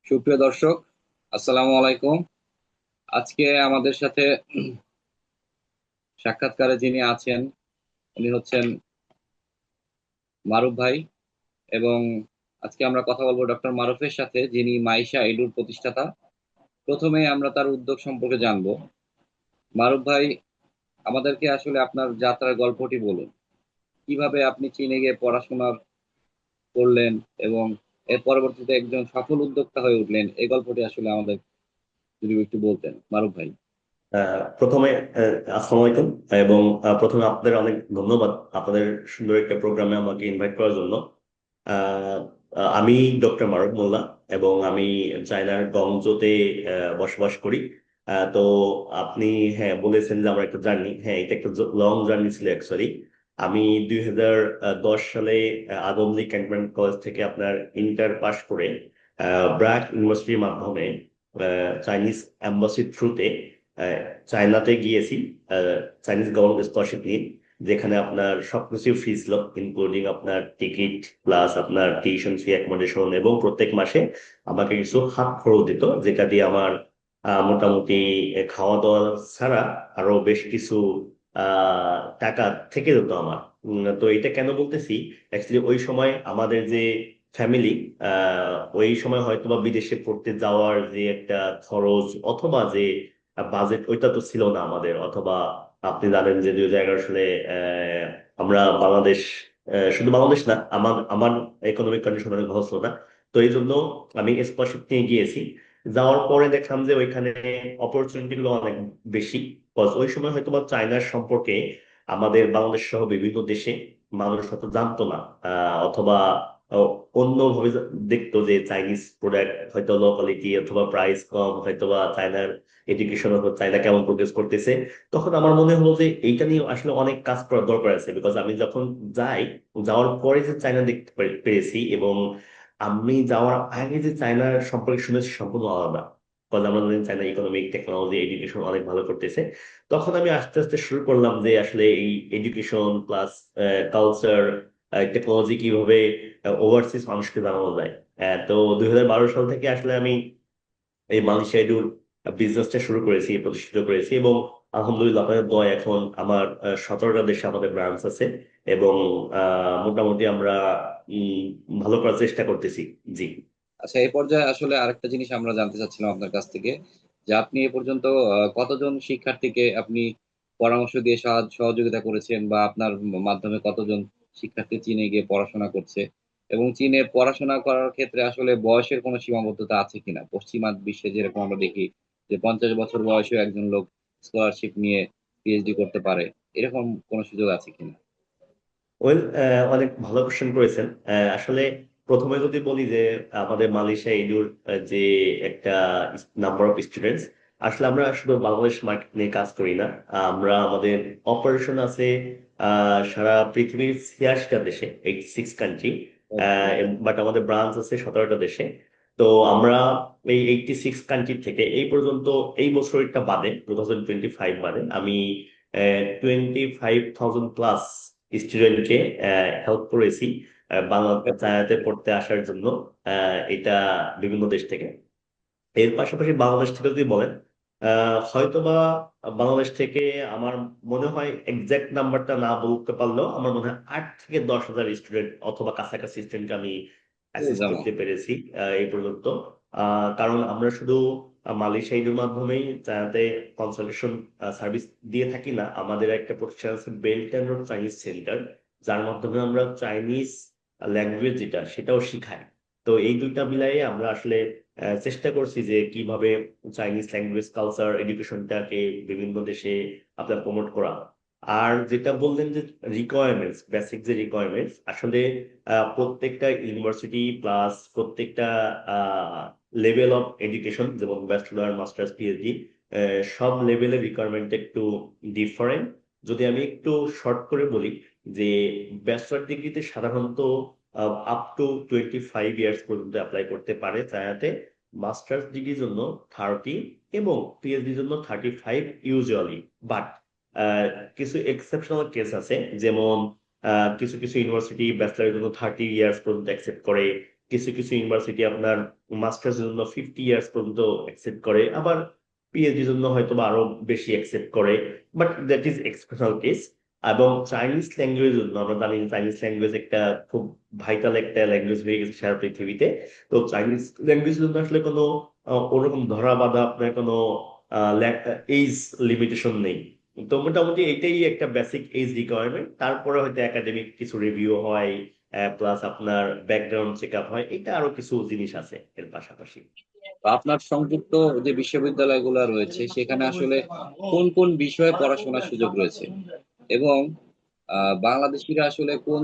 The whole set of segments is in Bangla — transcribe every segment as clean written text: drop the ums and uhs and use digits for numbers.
সুপ্রিয় দর্শক, আসসালামু আলাইকুম। আজকে আমাদের সাথে সাক্ষাৎকারে যিনি আছেন উনি হচ্ছেন মারুফ ভাই। এবং আজকে আমরা কথা বলবো ডক্টর মারুফের সাথে, যিনি মাইশা এডুর প্রতিষ্ঠাতা। প্রথমে আমরা তার উদ্যোগ সম্পর্কে জানবো। মারুফ ভাই, আমাদেরকে আসলে আপনার যাত্রার গল্পটি বলুন। কিভাবে আপনি চীনে গিয়ে পড়াশোনা করলেন এবং এর পরবর্তীতে একজন সফল উদ্যোক্তা হয়ে উঠলেন, এই গল্পটি আসলে আমাদের যদি একটু বলতেন মারুফ ভাই। প্রথমে আসসালামু আলাইকুম। এবং প্রথমে আপনাদের অনেক ধন্যবাদ আপনাদের সুন্দর একটা প্রোগ্রামে আমাকে ইনভাইট করার জন্য। আহ, আমি ডক্টর মারুফ মোল্লা এবং আমি চায়নার গংজোতে বসবাস করি। তো আপনি হ্যাঁ বলেছেন যে আমার একটা জার্নি, হ্যাঁ এটা একটা লং জার্নি ছিল অ্যাকচুয়ালি। আমি 2010 সালে আদমজী ক্যান্টনমেন্ট কলেজ থেকে আপনার ইন্টার পাশ করে ব্র্যাক ইউনিভার্সিটির মাধ্যমে চাইনিজ এম্বাসির থ্রুতে চায়নাতে গিয়েছি, চাইনিজ গভর্নমেন্ট স্কলারশিপ নিয়ে, যেখানে আপনার সবকিছু ফ্রি ছিল, ইনক্লুডিং আপনার টিকিট প্লাস আপনার টিউশন ফি, অ্যাকোমোডেশন, এবং প্রত্যেক মাসে আমাকে কিছু হাত খরচ দিত, যেটা দিয়ে আমার মোটামুটি খাওয়া দাওয়া ছাড়া আরো বেশ কিছু টাকা থেকে যেত আমার। তো এটা কেন বলতেছি, অ্যাকচুয়ালি ওই সময় আমাদের যে ফ্যামিলি, ওই সময় হয়তো বা বিদেশে পড়তে যাওয়ার যে একটা খরচ অথবা যে বাজেট, ওইটা তো ছিল না আমাদের। অথবা আপনি জানেন যে 2011 সালে আমরা বাংলাদেশ, শুধু বাংলাদেশ না, আমার আমার ইকোনমিক কন্ডিশন অনেক ভালো ছিল না। তো এই জন্য আমি স্কলারশিপ নিয়ে গিয়েছি। যাওয়ার পরে দেখলাম যে ওইখানে অপরচুনিটি গুলো অনেক বেশি। Cause ওই সময় হয়তো বা চায়নার সম্পর্কে আমাদের বাংলাদেশ সহ বিভিন্ন দেশে মানুষ হয়তো জানতো না, অথবা অন্যভাবে দেখতো যে চাইনিজ প্রোডাক্ট হয়তো লো কোয়ালিটি অথবা প্রাইস কম, হয়তো বা চায়নার এডুকেশন চায়না কেমন প্রোগ্রেস করতেছে। তখন আমার মনে হলো যে এইটা নিয়ে আসলে অনেক কাজ করার দরকার আছে, বিকজ আমি যখন যাই, যাওয়ার পরে যে চায়না দেখতে পেরেছি এবং আমি যাওয়ার আগে যে চায়নার সম্পর্কে শুনেছি সম্পূর্ণ আলাদা। কারণ আমরা জানি চায়না ইকোনমিক, টেকনোলজি, এডুকেশন অনেক ভালো করতেছে। তখন আমি আস্তে আস্তে শুরু করলাম যে আসলে এই এডুকেশন প্লাস কালচার, টেকনোলজি কিভাবে ওভারসিজ মানুষকে জানানো যায়। তো 2012 সাল থেকে আসলে আমি এই মালয়েশিয়া এডুর বিজনেসটা শুরু করেছি, প্রতিষ্ঠিত করেছি, এবং আলহামদুলিল্লাহ আপনাদের দোয়ায় এখন আমার 17টা দেশে আমাদের ব্রাঞ্চ আছে। এবং মোটামুটি আমরা ভালো করার চেষ্টা করতেছি। জি। আচ্ছা, এই পর্যায়ে আসলে আরেকটা জিনিস আমরা জানতে চাচ্ছিলাম আপনার কাছ থেকে, যে আপনি এ পর্যন্ত কতজন শিক্ষার্থীকে আপনি পরামর্শ দিয়ে সহযোগিতা করেছেন, বা আপনার মাধ্যমে কতজন শিক্ষার্থী চীনে গিয়ে পড়াশোনা করছে। এবং চীনে পড়াশোনা করার ক্ষেত্রে আসলে বয়সের কোনো সীমাবদ্ধতা আছে কিনা? পশ্চিমা বিশ্বে যেরকম আমরা দেখি যে 50 বছর বয়সেও একজন লোক স্কলারশিপ নিয়ে পিএইচডি করতে পারে, এরকম কোনো সুযোগ আছে কিনা? ওয়েল, অনেক ভালো কোশ্চেন করেছেন। আসলে প্রথমে যদি বলি যে আমাদের মালয়েশিয়া এডুর যে একটা নাম্বার অফ স্টুডেন্টস, আসলে আমরা শুধু বাংলাদেশ মার্কেট নিয়ে কাজ করি না। আমরা আমাদের অপারেশন আছে সারা পৃথিবীর 86টা দেশে, 86 কান্ট্রি। ওকে। বাট আমাদের ব্রাঞ্চ আছে 17টা দেশে। তো আমরা এই 86 কান্ট্রি থেকে এই পর্যন্ত, এই বছরটা বাদে 2025 বাদে, আমি 25,000 প্লাস স্টুডেন্টকে হেল্প করেছি বাংলা চায়নাতে পড়তে আসার জন্য। এটা বিভিন্ন দেশ থেকে। এর পাশাপাশি বাংলাদেশ থেকে যদি বলেন, হয়তোবা বাংলাদেশ থেকে আমার মনে হয় এক্সাক্ট নাম্বারটা না বলতে পারলেও আমার মনে হয় 8 থেকে 10 হাজার স্টুডেন্ট অথবা কাছাকাছি স্টুডেন্ট আমি অ্যাসিস্ট যেমন করতে পেরেছি এই পর্যন্ত। কারণ আমরা শুধু মালয়েশিয়া এর মাধ্যমেই চায়নাতে কনসালটেশন সার্ভিস দিয়ে থাকি না, আমাদের একটা প্রতিষ্ঠান আছে belt and road Chinese centre, যার মাধ্যমে আমরা চাইনিজ ল্যাঙ্গুয়েজ যেটা সেটাও শিখাই। তো এই দুইটা মিলাই আমরা আসলে চেষ্টা করছি যে কিভাবে চাইনিজ ল্যাঙ্গুয়েজ, কালচার, এডুকেশনটাকে বিভিন্ন দেশে আপনার প্রমোট করা। আর যেটা বললেন যে রিকোয়ারমেন্টস, বেসিক যে রিকোয়ারমেন্টস, আসলে প্রত্যেকটা ইউনিভার্সিটি প্লাস প্রত্যেকটা লেভেল অফ এডুকেশন, যেমন ব্যাচেলর, মাস্টার্স, পিএইচডি, সব লেভেলের রিকোয়ারমেন্ট একটু ডিফারেন্ট। যদি আমি একটু শর্ট করে বলি যে ব্যাচেলর ডিগ্রিতে সাধারণত আপ টু 25 ইয়ার্স পর্যন্ত অ্যাপ্লাই করতে পারে চায়নাতে। মাস্টার্স ডিগ্রির জন্য 30, এবং পিএইচডির জন্য 35 ইউজুয়ালি। বাট কিছু এক্সেপশনাল কেস আছে, যেমন কিছু কিছু ইউনিভার্সিটি ব্যাচেলারের জন্য 30 ইয়ার্স পর্যন্ত অ্যাকসেপ্ট করে, কিছু কিছু ইউনিভার্সিটি আপনার মাস্টার্স জন্য 50 ইয়ার্স পর্যন্ত অ্যাকসেপ্ট করে, আবার পিএইচডির জন্য হয়তো বা আরো বেশি অ্যাকসেপ্ট করে, but that is exceptional case. এবং চাইনিজ ল্যাঙ্গুয়েজের জন্য আমরা জানি চাইনিজ ল্যাঙ্গুয়েজ একটা খুব ভাইটাল একটা ল্যাঙ্গুয়েজ হয়ে গেছে সারা পৃথিবীতে। তো চাইনিজ ল্যাঙ্গুয়েজের জন্য আসলে কোনো ওরকম ধরা বাঁধা আপনার কোনো এইজ লিমিটেশন নেই। তো মোটামুটি এটাই একটা বেসিক এইজ রিকোয়ারমেন্ট, তারপরে হয়তো একাডেমিক কিছু রিভিউ হয়, প্লাস আপনার ব্যাকগ্রাউন্ড চেক আপ হয়, এটা আরো কিছু জিনিস আছে এর পাশাপাশি। তো আপনার সংযুক্ত যে বিশ্ববিদ্যালয়গুলো রয়েছে সেখানে আসলে কোন কোন বিষয়ে পড়াশোনার সুযোগ রয়েছে, এবং বাংলাদেশিরা আসলে কোন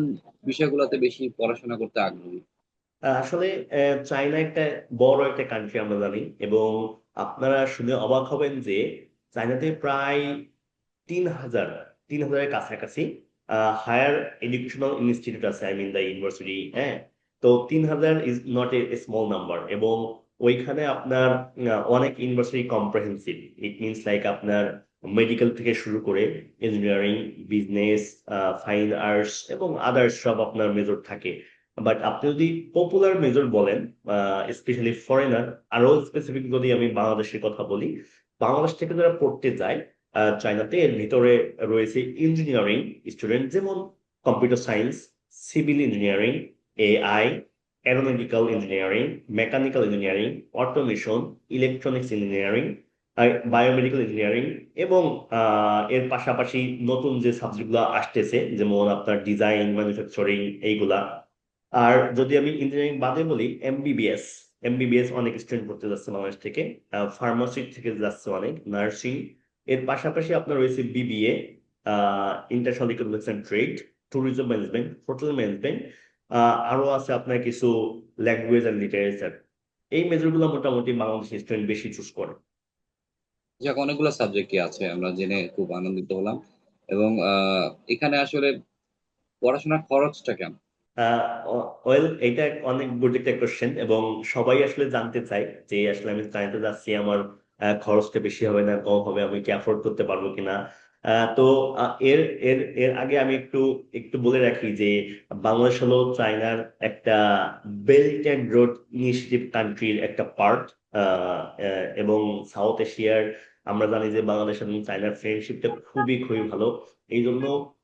বিষয়গুলোতে বেশি পড়াশোনা করতে আগ্রহী? আসলে চায়না একটা বড় একটা কান্ট্রি আমরা জানি, এবং আপনারা শুনে অবাক হবেন যে চায়নাতে প্রায় 3,000 3,000-এর কাছাকাছি হায়ার এডুকেশনাল ইনস্টিটিউট আছে, আই মিন দ্য ইউনিভার্সিটি। হ্যাঁ, তো 3,000 is not a small number. এবং ওইখানে আপনার অনেক university comprehensive. It means like আপনার মেডিকেল থেকে শুরু করে ইঞ্জিনিয়ারিং, বিজনেস, ফাইন আর্টস এবং আদার্স সব আপনার মেজর থাকে। বাট আপনি যদি পপুলার মেজর বলেন, স্পেশালি ফরেনার, আরো স্পেসিফিক যদি আমি বাংলাদেশের কথা বলি, বাংলাদেশ থেকে যারা পড়তে যায় চায়নাতে, এর ভিতরে রয়েছে ইঞ্জিনিয়ারিং স্টুডেন্ট, যেমন computer science, civil engineering, AI, aeronautical engineering, mechanical engineering, automation, electronics engineering, biomedical engineering, এবং এর পাশাপাশি নতুন যে সাবজেক্টগুলো আসতেছে যেমন আপনার ডিজাইন, ম্যানুফ্যাকচারিং, এইগুলা। আর যদি আমি ইঞ্জিনিয়ারিং বাদে বলি, এমবিবিএস, এমবিবিএস অনেক স্টুডেন্ট পড়তে যাচ্ছে বাংলাদেশ থেকে, ফার্মাসি থেকে যাচ্ছে অনেক, নার্সিং। এর পাশাপাশি আপনার রয়েছে BBA, international economics and trade, tourism management, hotel management, আরো আছে আপনার কিছু ল্যাঙ্গুয়েজ এন্ড লিটারেচার। এই মেজরগুলো মোটামুটি বাংলাদেশি স্টুডেন্ট বেশি চুজ করে। যাক, অনেকগুলো সাবজেক্টই আছে, আমরা জেনে খুব আনন্দিত হলাম। এবং এখানে আসলে পড়াশোনার খরচটা কেমন? ওয়েল, এটা অনেক গুড একটা কোশ্চেন, এবং সবাই আসলে জানতে চায় যে আসলে আমি চাইতে যাচ্ছি, আমার খরচটা বেশি হবে না কম হবে, আমি কি অ্যাফোর্ড করতে পারবো কিনা। তো এর এর এর আগে আমি একটু একটু বলে রাখি যে বাংলাদেশ হলো চায়নার একটা বেল্ট অ্যান্ড রোড ইনিশিয়েটিভ কান্ট্রির একটা পার্ট। এবং সাউথ এশিয়ার আমরা জানি যে বাংলাদেশ এবং চায়নার ফ্রেন্ডশিপটা খুবই খুবই ভালো। এই জন্য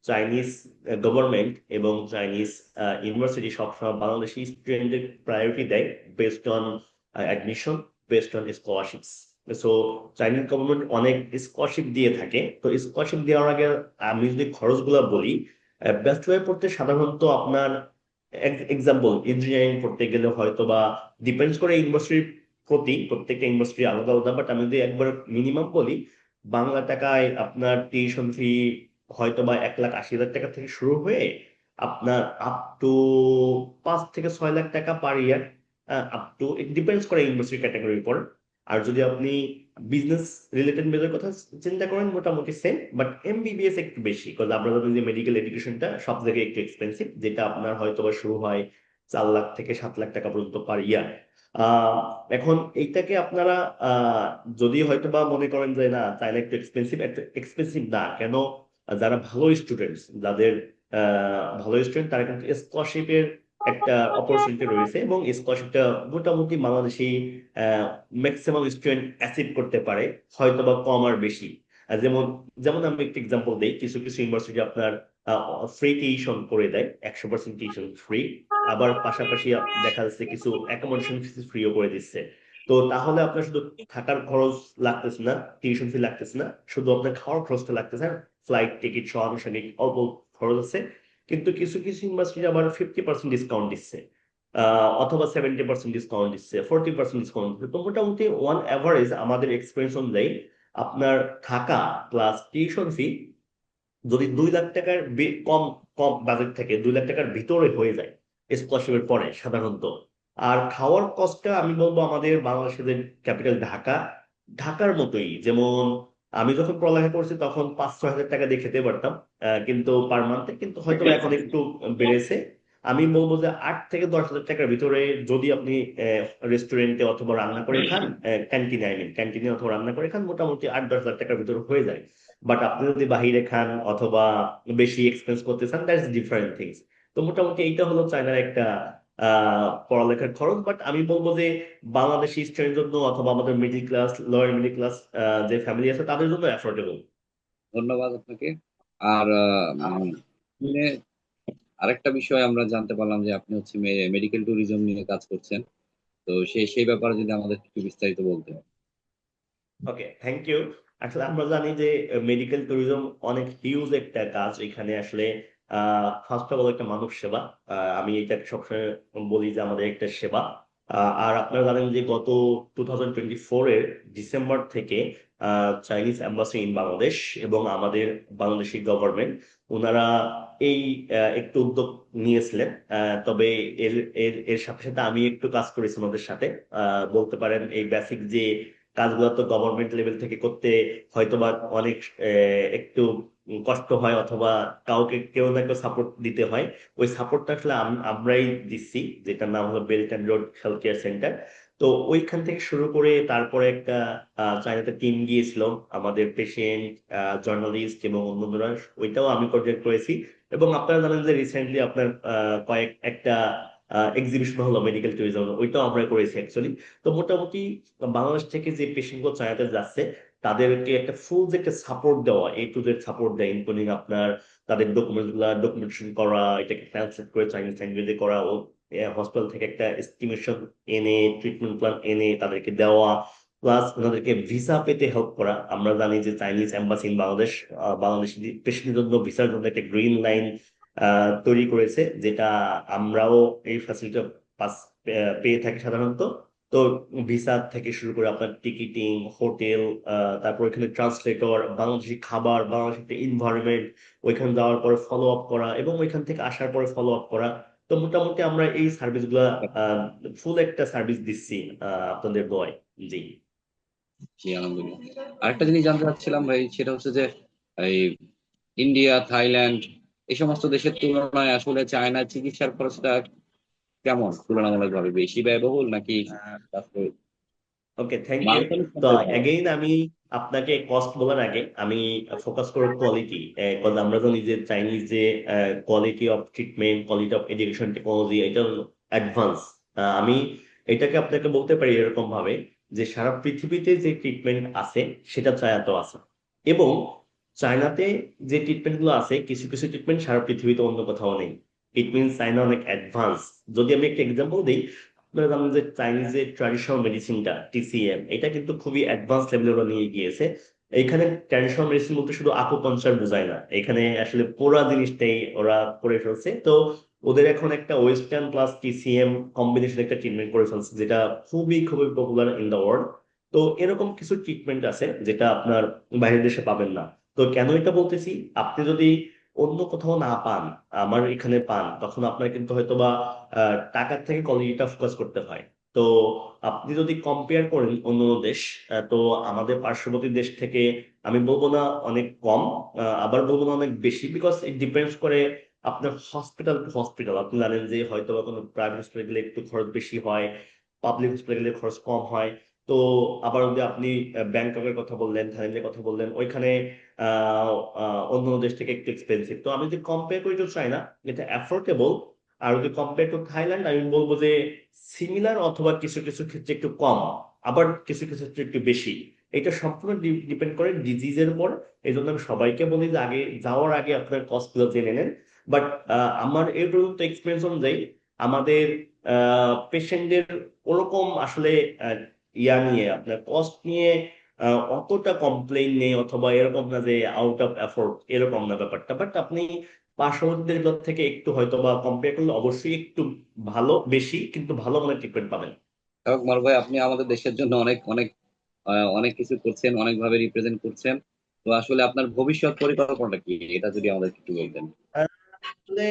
চাইনিজ গভর্নমেন্ট এবং চাইনিজ ইউনিভার্সিটি সবসময় বাংলাদেশি স্টুডেন্টদের প্রায়োরিটি দেয় based on admission, based on scholarships. So Chinese government অনেক স্কলারশিপ দিয়ে থাকে। তো স্কলারশিপ দেওয়ার আগে আমি যদি খরচগুলো বলি, ব্যাচেলর পড়তে সাধারণত আপনার এক্সাম্পল ইঞ্জিনিয়ারিং পড়তে গেলে হয়তো বা ডিপেন্ডস করে ইউনিভার্সিটির প্রতি, প্রত্যেকটা ইউনিভার্সিটি আলাদা আলাদা, বাট আমি যদি একবার মিনিমাম বলি, বাংলা টাকায় আপনার টিউশন ফি হয়তো বা 1,80,000 টাকা থেকে শুরু হয়ে আপনার আপ টু 5 থেকে 6 লাখ টাকা পার ইয়ার, আপ টু, ইট ডিপেন্ডস করে ইউনিভার্সিটি ক্যাটাগরির উপর। আর যদি আপনি বিজনেস রিলেটেড মেজর কথা চিন্তা করেন, মোটামুটি সেম, বাট এমবিবিএস একটু বেশি, বিকজ আমরা জানি যে মেডিকেল এডুকেশনটা সব জায়গায় একটু এক্সপেন্সিভ, যেটা আপনার হয়তো বা শুরু হয় 4 লাখ থেকে 7 লাখ টাকা পর্যন্ত পার ইয়ার। এখন এইটাকে আপনারা আহ যদি হয়তো বা মনে করেন যে না চাইলে একটু এক্সপেন্সিভ, একটু এক্সপেন্সিভ না কেন, যারা ভালো স্টুডেন্টস, যাদের ভালো স্টুডেন্ট, তারা কিন্তু স্কলারশিপের একটা অপরচুনিটি রয়েছে, এবং স্কলারশিপটা মোটামুটি বাংলাদেশি ম্যাক্সিমাম স্টুডেন্ট অ্যাচিভ করতে পারে, হয়তো বা কম আর বেশি। যেমন যেমন আমি একটা এক্সাম্পল দিই, কিছু কিছু ইউনিভার্সিটি আপনার ফ্রি টিউশন করে দেয়, 100% টিউশন ফ্রি। আবার পাশাপাশি দেখা যাচ্ছে কিছু অ্যাকোমোডেশন ফ্রিও করে দিচ্ছে। তো তাহলে আপনার শুধু থাকার খরচ লাগতেছে না, টিউশন ফি লাগতেছে না, শুধু আপনার খাওয়ার খরচটা লাগতেছে, ফ্লাইট টিকিট সহ আনুষঙ্গিক অল্প খরচ আছে। কিন্তু কিছু কিছু ইউনিভার্সিটি আবার 50% ডিসকাউন্ট দিচ্ছে, অথবা 70% ডিসকাউন্ট দিচ্ছে, 40% ডিসকাউন্ট দিচ্ছে। তো মোটামুটি ওয়ান অ্যাভারেজ আমাদের এক্সপিরিয়েন্স অনুযায়ী আপনার থাকা প্লাস টিউশন ফি যদি 2 লাখ টাকার কম, কম বাজেট থেকে 2 লাখ টাকার ভিতরে হয়ে যায় স্কলারশিপের পরে সাধারণত। আর খাওয়ার কস্টটা আমি বলবো আমাদের বাংলাদেশের ক্যাপিটাল ঢাকা, ঢাকার মতোই। যেমন আমি যখন পড়ালেখা করছি তখন 5-6 হাজার টাকা দিয়ে খেতে পারতাম, কিন্তু পার মান্থে, কিন্তু হয়তো বা এখন একটু বেড়েছে। আমি বলবো যে 8 থেকে 10 হাজার টাকার ভিতরে যদি আপনি রেস্টুরেন্টে অথবা রান্না করে খান, ক্যান্টিনে, আই মিন ক্যান্টিনে অথবা রান্না করে খান, মোটামুটি 8-10 হাজার টাকার ভিতরে হয়ে যায়। বাট আপনি যদি বাহিরে খান অথবা বেশি এক্সপেন্স করতে চান, দ্যাটস ডিফারেন্ট থিংস। তো মোটামুটি এইটা হলো চায়নার একটা পড়ালেখার খরচ। বাট আমি বলবো যে বাংলাদেশি স্টুডেন্টের জন্য অথবা আমাদের middle class, lower middle class যে ফ্যামিলি আছে তাদের জন্য অ্যাফোর্ডেবল। ধন্যবাদ আপনাকে। আর শুনে আরেকটা বিষয় আমরা জানতে পারলাম যে আপনি হচ্ছে মেডিকেল ট্যুরিজম নিয়ে কাজ করছেন। তো সেই ব্যাপারে যদি আমাদের একটু বিস্তারিত বলতেন। ওকে, থ্যাংক ইউ। আসলে আমরা জানি যে মেডিকেল ট্যুরিজম অনেক হিউজ একটা কাজ। এখানে আসলে ফার্স্ট অফ অল একটা মানব সেবা। আমি এটা সবসময় বলি যে আমাদের একটা সেবা। আর আপনারা জানেন যে গত 2024 এর ডিসেম্বর থেকে চাইনিজ এম্বাসি ইন বাংলাদেশ এবং আমাদের বাংলাদেশি গভর্নমেন্ট ওনারা এই একটু উদ্যোগ নিয়েছিলেন। তবে এর এর এর সাথে সাথে আমি একটু কাজ করেছি ওনাদের সাথে। বলতে পারেন এই বেসিক যে কাজগুলো তো গভর্নমেন্ট লেভেল থেকে করতে হয়তোবা অনেক একটু কষ্ট হয়, অথবা কাউকে কেউ না কেউ সাপোর্ট দিতে হয়। ওই সাপোর্টটা আসলে আমরাই দিচ্ছি, যেটার নাম হলো belt and road health care centre. তো ওইখান থেকে শুরু করে তারপরে একটা চায়নাতে টিম গিয়েছিল, আমাদের পেশেন্ট, জার্নালিস্ট এবং অন্যান্যরা, ওইটাও আমি কোঅর্ডিনেট করেছি। এবং আপনারা জানেন যে রিসেন্টলি আপনার একটা এক্সিবিশন হলো মেডিকেল ট্যুরিজম, ওইটাও আমরা করেছি অ্যাকচুয়ালি। তো মোটামুটি বাংলাদেশ থেকে যে পেশেন্ট গুলো চায়নাতে যাচ্ছে তাদেরকে একটা ফুল যে একটা সাপোর্ট দেওয়া, A to Z সাপোর্ট দেয়, ইনক্লুডিং আপনার তাদের ডকুমেন্ট গুলা ডকুমেন্টেশন করা, এটাকে ট্রান্সলেট করে চাইনিজ ল্যাঙ্গুয়েজে করা, ও হসপিটাল থেকে একটা এস্টিমেশন এনে, ট্রিটমেন্ট প্ল্যান এনে তাদেরকে দেওয়া, প্লাস ওনাদেরকে ভিসা পেতে হেল্প করা। আমরা জানি যে Chinese embassy in Bangladesh Bangladeshi পেশেন্টের জন্য ভিসার জন্য একটা গ্রিন লাইন তৈরি করেছে, যেটা আমরাও এই ফ্যাসিলিটি পাস পেয়ে থাকি সাধারণত। তো ভিসা থেকে শুরু করে আপনার টিকিটিং, হোটেল, তারপর এখানে ট্রান্সলেটর, বাংলাদেশি খাবার, বাংলাদেশি একটা এনভায়রনমেন্ট, ওইখানে যাওয়ার পরে ফলো আপ করা এবং ওইখান থেকে আসার পরে ফলো আপ করা। তো মোটামুটি আমরা এই সার্ভিস গুলা ফুল একটা সার্ভিস দিচ্ছি আপনাদের দয়। জি। জি, আলহামদুলিল্লাহ। আরেকটা জিনিস জানতে চাচ্ছিলাম ভাই, সেটা হচ্ছে যে এই ইন্ডিয়া, থাইল্যান্ড এই সমস্ত দেশের তুলনায় আসলে চায়নার চিকিৎসার খরচটা কেমন, তুলনামূলকভাবে বেশি ব্যয়বহুল নাকি তারপরে ওকে, থ্যাংক ইউ। মানসম্মত তো ভালো? অ্যাগেইন আমি আপনাকে কস্ট বলার আগে আমি ফোকাস করব কোয়ালিটি। আমরা জানি যে চাইনিজ যে quality of treatment, quality of education, technology, এটা অ্যাডভান্স। আমি এটাকে আপনাকে বলতে পারি এরকম ভাবে যে সারা পৃথিবীতে যে ট্রিটমেন্ট আছে সেটা চায়নাতেও আছে। এবং চায়নাতে যে ট্রিটমেন্ট গুলো আছে, কিছু কিছু ট্রিটমেন্ট সারা পৃথিবীতে অন্য কোথাও নেই। ইট মিনস চায়না অনেক অ্যাডভান্স। যদি আমি একটা এক্সাম্পল দিই, আপনারা জানেন যে চাইনিজ যে ট্র্যাডিশনাল মেডিসিনটা TCM, এটা কিন্তু খুবই অ্যাডভান্স লেভেলে ওরা নিয়ে গিয়েছে। এখানে ট্র্যাডিশনাল মেডিসিন বলতে শুধু আকুপাঞ্চার বোঝায় না, এখানে আসলে পুরা জিনিসটাই ওরা করে ফেলছে। তো ওদের এখন একটা ওয়েস্টার্ন প্লাস TCM কম্বিনেশন একটা ট্রিটমেন্ট করে ফেলছে, যেটা খুবই খুবই পপুলার ইন দা ওয়ার্ল্ড। তো এরকম কিছু ট্রিটমেন্ট আছে যেটা আপনার বাইরের দেশে পাবেন না। তো কেন এটা বলতেছি, আপনি যদি অন্য কোথাও না পান, আমার এখানে পান, তখন আপনার কিন্তু হয়তোবা টাকার থেকে কোয়ালিটিটা ফোকাস করতে হয়। তো আপনি যদি কম্পেয়ার করেন অন্য দেশ, তো আমাদের পার্শ্ববর্তী দেশ থেকে আমি বলবো না অনেক কম, আবার বলবো না অনেক বেশি, বিকজ ইট ডিপেন্ডস করে আপনার হসপিটাল টু হসপিটাল। আপনি জানেন যে হয়তো বা কোনো প্রাইভেট হসপিটাল গেলে একটু খরচ বেশি হয়, পাবলিক হসপিটাল গেলে খরচ কম হয়। তো আবার যদি আপনি ব্যাংককের কথা বললেন, থাইল্যান্ডের কথা বললেন, ওইখানে আহ অন্য দেশ থেকে একটু এক্সপেন্সিভ। তো আমি যদি কম্পেয়ার করি তো চাইনা এটা অ্যাফোর্ডেবল। আর যদি কম্পেয়ার টু থাইল্যান্ড আমি বলবো যে সিমিলার, অথবা কিছু কিছু ক্ষেত্রে একটু কম, আবার কিছু কিছু ক্ষেত্রে একটু বেশি। এটা সম্পূর্ণ ডিপেন্ড করে ডিজিজের উপর। এই জন্য আমি সবাইকে বলি যে আগে যাওয়ার আগে আপনার কস্ট গুলো জেনে নেন। বাট আমার এই পর্যন্ত এক্সপিরিয়েন্স অনুযায়ী আমাদের পেশেন্টদের ওরকম আসলে নিয়ে আপনার কস্ট নিয়ে অতটা কমপ্লেইন নেই, অথবা এরকম না যে আউট অফ এফোর্ট, এরকম না ব্যাপারটা। বাট আপনি পার্শ্ববর্তী দেশগুলোর থেকে একটু হয়তো বা কম্পেয়ার করলে অবশ্যই একটু ভালো, বেশি কিন্তু ভালো মানের ট্রিটমেন্ট পাবেন। যাক মারুফ ভাই, আপনি আমাদের দেশের জন্য অনেক অনেক অনেক কিছু করছেন, অনেকভাবে রিপ্রেজেন্ট করছেন। তো আসলে আপনার ভবিষ্যৎ পরিকল্পনাটা কি, এটা যদি আমাদের একটু বলতেন। আসলে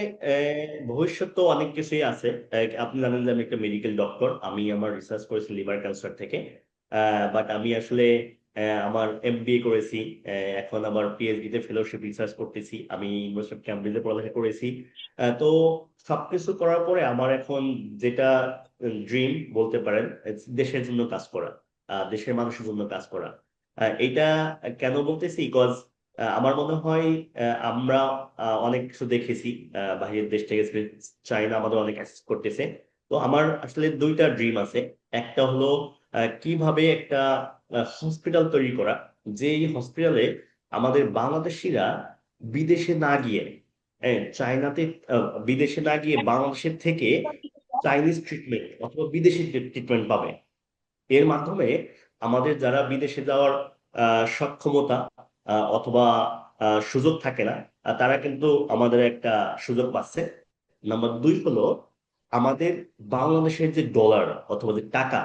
ভবিষ্যৎ তো অনেক কিছুই আছে। আপনি জানেন যে আমি একটা মেডিকেল ডক্টর, আমি আমার রিসার্চ করেছি লিভার ক্যান্সার থেকে। বাট আমি আসলে আমার MBA করেছি। এখন আমার PhD তে ফেলোশিপ রিসার্চ করতেছি, আমি ইউনিভার্সিটি অফ ক্যামব্রিজে পড়ালেখা করেছি। তো সবকিছু করার পরে আমার এখন যেটা ড্রিম বলতে পারেন, দেশের জন্য কাজ করা, দেশের মানুষের জন্য কাজ করা। এটা কেন বলতেছি, বিকজ আমার মনে হয় আমরা অনেক কিছু দেখেছি বাইরের দেশ থেকে। চাইনা আমাদের অনেক অ্যাক্সেস করতেছে। তো আমার আসলে দুইটা ড্রিম আছে। একটা হলো কিভাবে একটা হসপিটাল তৈরি করা, যে হসপিটালে আমাদের বাংলাদেশিরা বিদেশে না গিয়ে, চায়নাতে, বিদেশে না গিয়ে বাংলাদেশের থেকে চাইনিজ ট্রিটমেন্ট অথবা বিদেশি ট্রিটমেন্ট পাবে। এর মাধ্যমে আমাদের যারা বিদেশে যাওয়ার সক্ষমতা অথবা সুযোগ থাকে না, তারা কিন্তু আমাদের একটা সুযোগ পাচ্ছে। নাম্বার দুই হলো আমাদের বাংলাদেশের যে ডলার অথবা যে টাকা,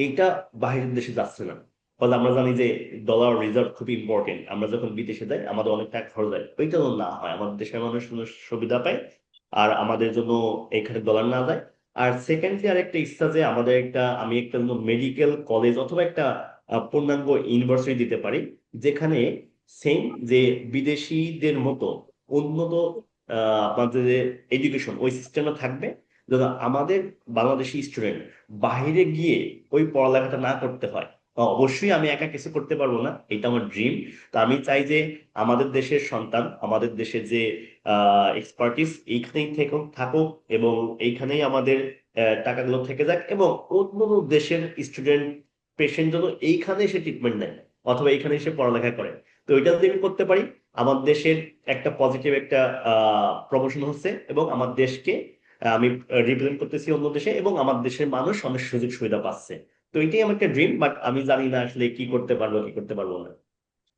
এইটা বাইরের দেশে যাচ্ছে না। ফলে আমরা জানি যে ডলার রিজার্ভ খুব ইম্পর্টেন্ট। আমরা যখন বিদেশে যাই আমাদের অনেক টাকা খরচ হয়, ওইটা যেন না হয়, আমাদের দেশের মানুষ যেন সুবিধা পায় আর আমাদের জন্য এখানে ডলার না যায়। আর সেকেন্ডলি আর একটা ইচ্ছা যে আমাদের একটা, আমি একটা মেডিকেল কলেজ অথবা একটা পূর্ণাঙ্গ ইউনিভার্সিটি দিতে পারি, যেখানে সেম যে বিদেশিদের মতো উন্নত আপনাদের এডুকেশন ওই সিস্টেমে থাকবে, যেন আমাদের বাংলাদেশি স্টুডেন্ট বাইরে গিয়ে ওই পড়ালেখাটা না করতে হয়। অবশ্যই আমি একা কিছু করতে পারবো না, এটা আমার ড্রিম। তো আমি চাই যে আমাদের দেশের সন্তান, আমাদের দেশের যে এক্সপার্টিস এইখানেই থেকে থাকুক, এবং এইখানেই আমাদের টাকাগুলো থেকে যাক, এবং অন্য দেশের স্টুডেন্ট পেশেন্ট যেন এইখানে এসে ট্রিটমেন্ট নেয় অথবা এইখানে এসে পড়ালেখা করে। তো এটা যদি আমি করতে পারি, আমার দেশের একটা পজিটিভ একটা প্রমোশন হচ্ছে, এবং আমার দেশকে আমি রিপ্রেজেন্ট করতেছি অন্য দেশে, এবং আমার দেশের মানুষ অনেক সুযোগ সুবিধা পাচ্ছে। তো এটাই আমার একটা ড্রিম, বাট আমি জানি না আসলে কি করতে পারবো কি করতে পারবো না।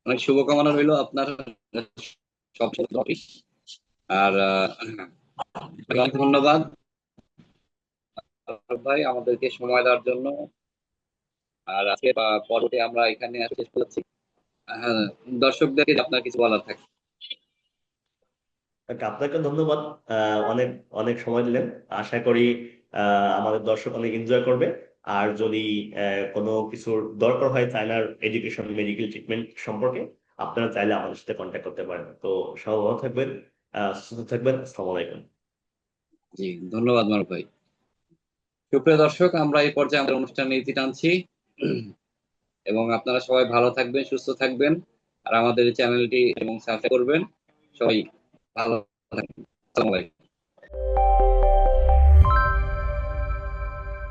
অনেক শুভকামনা রইলো আপনার সব টপিক। আর অনেক ধন্যবাদ ভাই আমাদেরকে সময় দেওয়ার জন্য। আর আজকে পর্বতে আমরা এখানে শেষ করছি। হ্যাঁ, দর্শকদেরকে আপনার কিছু বলার থাকে। আপনাকে ধন্যবাদ। অনেক অনেক সময় দিলেন। আশা করি আমাদের দর্শক অনেক এনজয় করবে। আর যদি কোনো কিছুর দরকার হয় চায়নার এডুকেশন মেডিকেল ট্রিটমেন্ট সম্পর্কে, আপনারা চাইলে আমাদের সাথে কন্ট্যাক্ট করতে পারেন। তো সবাই ভালো থাকবেন, সুস্থ থাকবেন। আসসালামু আলাইকুম। জি, ধন্যবাদ মারুফ ভাই। সুপ্রিয় দর্শক, আমরা এই পর্যায়ে আমাদের অনুষ্ঠানে ইতি টানছি। এবং আপনারা সবাই ভালো থাকবেন, সুস্থ থাকবেন। আর আমাদের এই চ্যানেলটি এবং সাবস্ক্রাইব করবেন। সবাই ভালো থাকবেন। আসসালামু আলাইকুম।